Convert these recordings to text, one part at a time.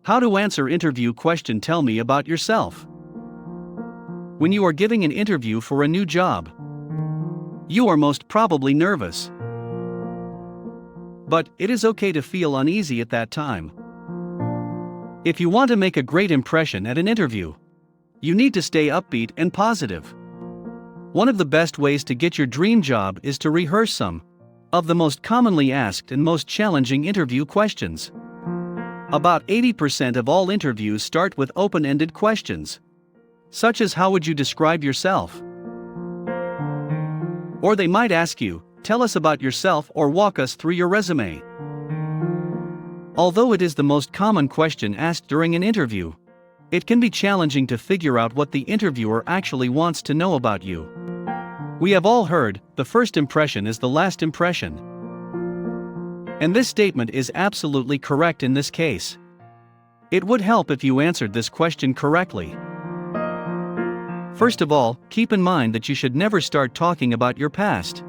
How to answer interview question. Tell me about yourself. When you are giving an interview for a new job, you are most probably nervous. But it is okay to feel uneasy at that time. If you want to make a great impression at an interview, you need to stay upbeat and positive. One of the best ways to get your dream job is to rehearse some of the most commonly asked and most challenging interview questions. About 80% of all interviews start with open-ended questions, such as how would you describe yourself? Or they might ask you, tell us about yourself or walk us through your resume. Although it is the most common question asked during an interview, it can be challenging to figure out what the interviewer actually wants to know about you. We have all heard, the first impression is the last impression. And this statement is absolutely correct in this case. It would help if you answered this question correctly. First of all, keep in mind that you should never start talking about your past.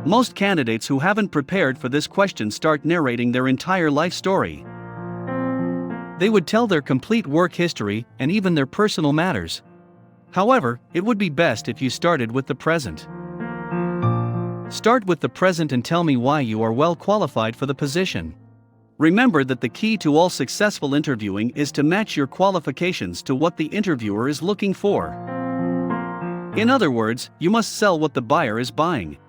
Most candidates who haven't prepared for this question start narrating their entire life story. They would tell their complete work history and even their personal matters. However, it would be best if you started with the present. Start with the present and tell me why you are well qualified for the position. Remember that the key to all successful interviewing is to match your qualifications to what the interviewer is looking for. In other words, you must sell what the buyer is buying.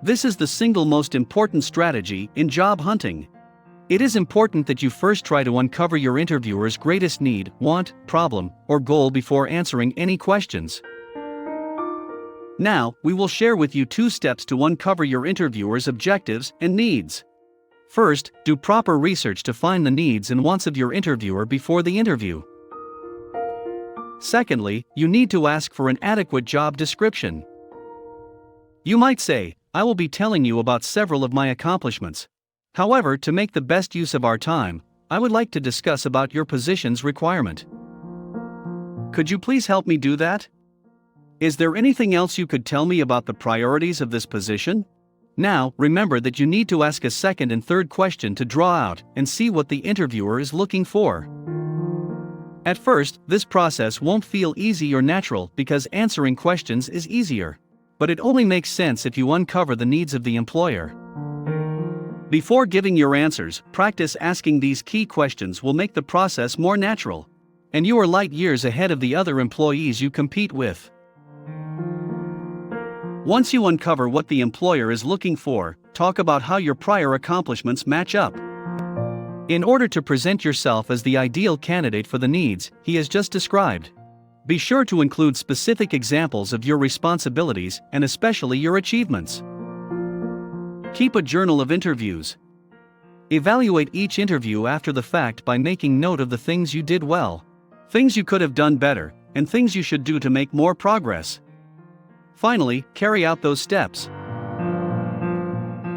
This is the single most important strategy in job hunting. It is important that you first try to uncover your interviewer's greatest need, want, problem, or goal before answering any questions. Now, we will share with you 2 steps to uncover your interviewer's objectives and needs. First, do proper research to find the needs and wants of your interviewer before the interview. Secondly, you need to ask for an adequate job description. You might say, I will be telling you about several of my accomplishments. However, to make the best use of our time, I would like to discuss about your position's requirement. Could you please help me do that? Is there anything else you could tell me about the priorities of this position? Now, remember that you need to ask a second and third question to draw out and see what the interviewer is looking for. At first, this process won't feel easy or natural because answering questions is easier. But it only makes sense if you uncover the needs of the employer. Before giving your answers, practice asking these key questions will make the process more natural, and you are light years ahead of the other employees you compete with. Once you uncover what the employer is looking for, talk about how your prior accomplishments match up. In order to present yourself as the ideal candidate for the needs he has just described, be sure to include specific examples of your responsibilities and especially your achievements. Keep a journal of interviews. Evaluate each interview after the fact by making note of the things you did well, things you could have done better, and things you should do to make more progress. Finally, carry out those steps.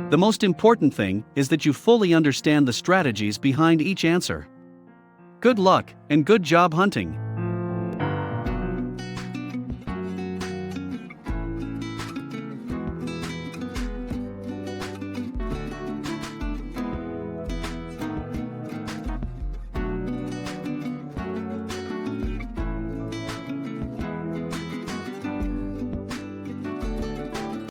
The most important thing is that you fully understand the strategies behind each answer. Good luck, and good job hunting!